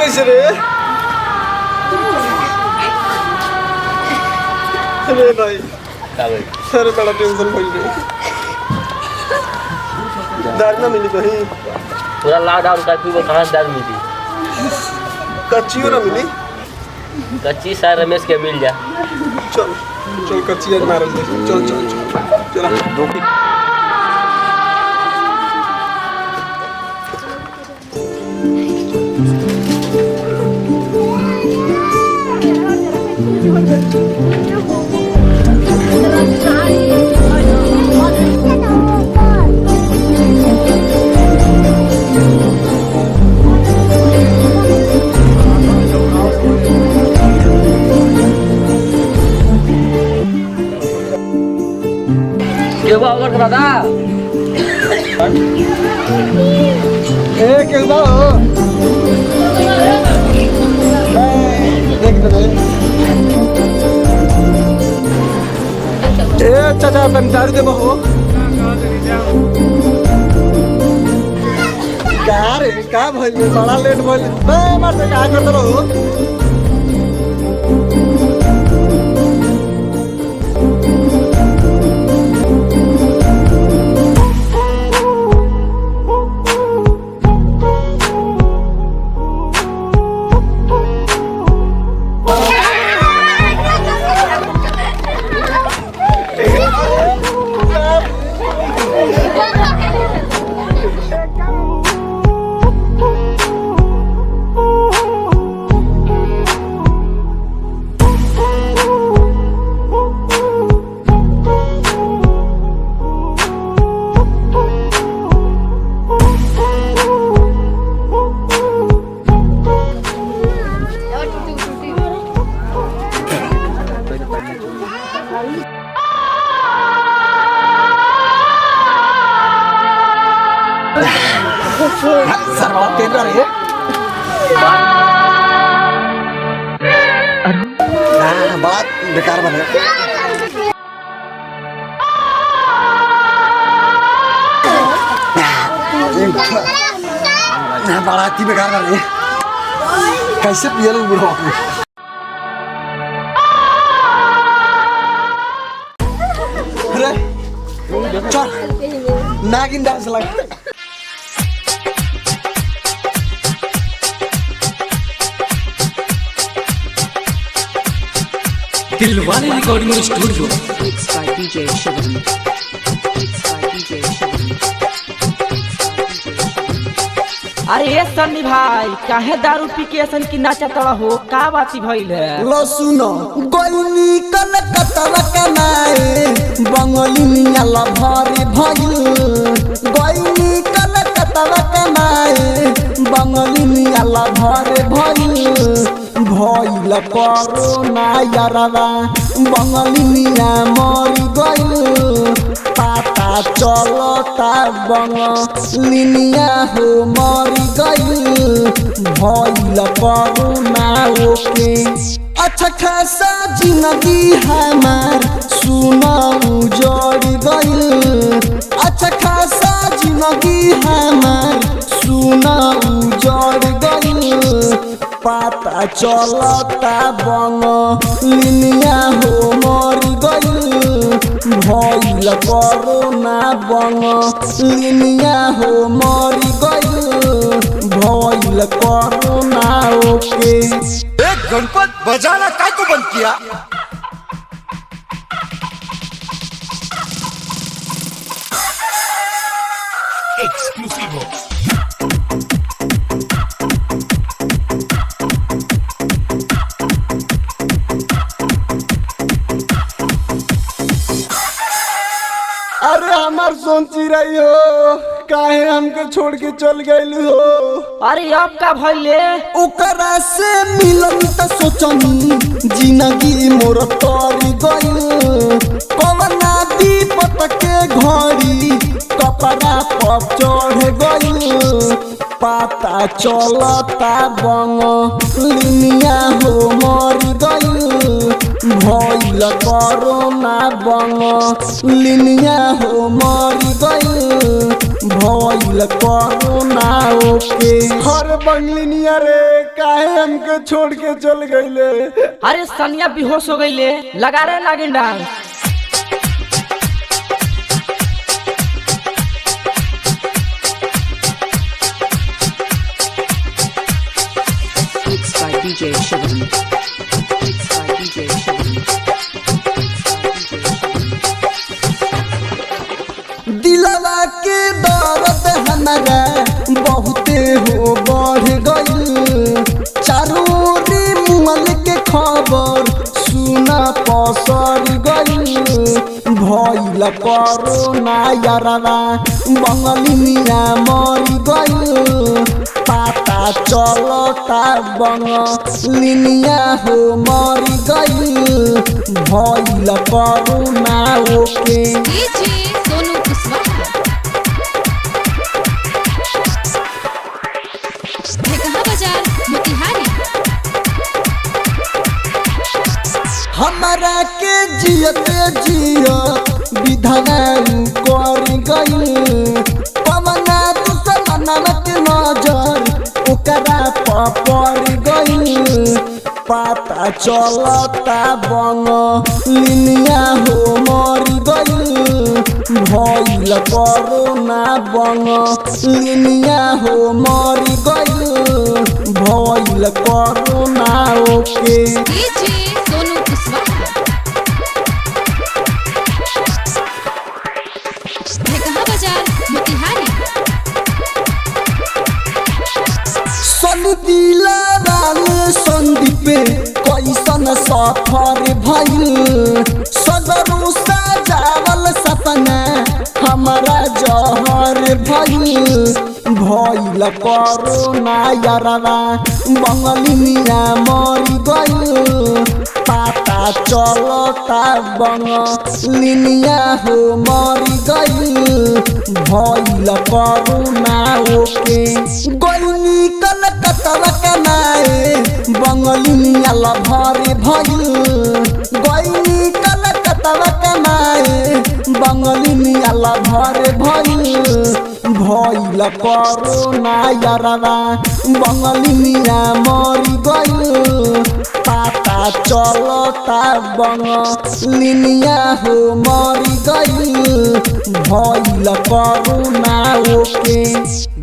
कैसे रे? अरे भाई अरे बड़ा टेंशन भइल रे। दारू ना मिली कहीं? पूरा लॉकडाउन का पीबो कहाँ से दारू मिली? कच्चियो ना मिली? कच्ची सा रमेश के मिल जा। चल चल कच्ची आज मारल दे। चल चल चल चल क्यों बाबर दादा? क्यों बा हो? देख दे। चाचा तन दारू दे बहो। का रे का भइल बड़ा लेट भइल। बे मारते का करत रहो? सरवा तेल रे ना बात बेकार बने ना बाराती बेकार बने कैसे पियल बुढ़ो अरे चल नागिन डांस लगा दिलवाले रिकॉर्डिंग स्टूडियो। अरे ये सन्नी भाई काहे दारू पी के ऐसन की नाचा तड़ा हो? का बाती भइल है? लो सुनो गोइनी कलकत्ता कनाए बंगाली नियाला भारी भइल। गोइनी कलकत्ता कनाए बंगाली नियाला भारी भइल। भइल कोरोना यारवा बंगाली निया मरी गइल। पता चलता बंगाली निया हो मरी गइल। भइल कोरोना ओके अच्छा खासा जिंदगी हमार सुना उजड़ गइल। अच्छा खासा जिंदगी हमार सुना उजड़ गइल। पता चलता बंगालिनिया हो मरी गइल। भइल कोरोना बंगालिनिया हो मरी गइल। भइल कोरोना ओके। एक गणपत बजाना काय को बंद किया? एक्सक्लूसिव अरे हमार सोची रही हो काहे हमके छोड़ के चल गइल हो? अरे अब का भइले? ओकरा से मिलन त सोचनी जिंदगी मोर तोरी गइल। कवना विपत के घड़ी कपड़ा पर चढ़ गइल। पता चलता बंगालिनिया हो मरी गइल। भइल कोरोना बंगालिनिया हो मरी गइल। भइल कोरोना ओके। हर बंगलिनिया रे काहे हमके छोड़ के चल गईले। अरे सनिया बेहोश हो गई ले, लगा रहे नागिन dance. Mixed by DJ Shivam. Mixed by DJ Shivam. दिलवा के दर्द हमारा बहुते हो बढ़ गई, चारों ओरी मुअल के खबर सुना पसर गई। भइल कोरोना यारवा बंगलिनिया मर गई, पता चलता बंगलिनिया हो मर गई। भइल कोरोना ओके सोनू कुशवाहा। कहाँ बाजार मोतिहारी। हमारा के जियते जिया विधवा कर गई, पवना दुश्मनवा के नजर ओकरा पड़ गई। पता चलता बंगलिनिया हो मर गई। भइल कोरोना बंगलिनिया हो मर गई। भइल कोरोना ओके सोनू कुशवाहा। कहाँ बाजार मोतिहारी। सन दिला वाले संदीप कैसन सफर भइल, सगरू सजावल सपना हमारा जहर भइल। भइल कोरोना यारवा बंगलिनिया मर गई, पता चलता बंगलिनिया हो मर गई। भइल कोरोना ओके गईनी कलकत्ता कनाए बंगलिनिया लभर भइल। गईनी कलकत्ता कनाए बंगलिनिया लभर भइल। भइल कोरोना यारवा बंगलिनिया मर गई, पता चलता बंगलिनिया हो मर गई। भइल कोरोना ओके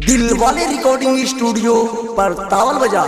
दिल वाले रिकॉर्डिंग स्टूडियो पर तावल बजा।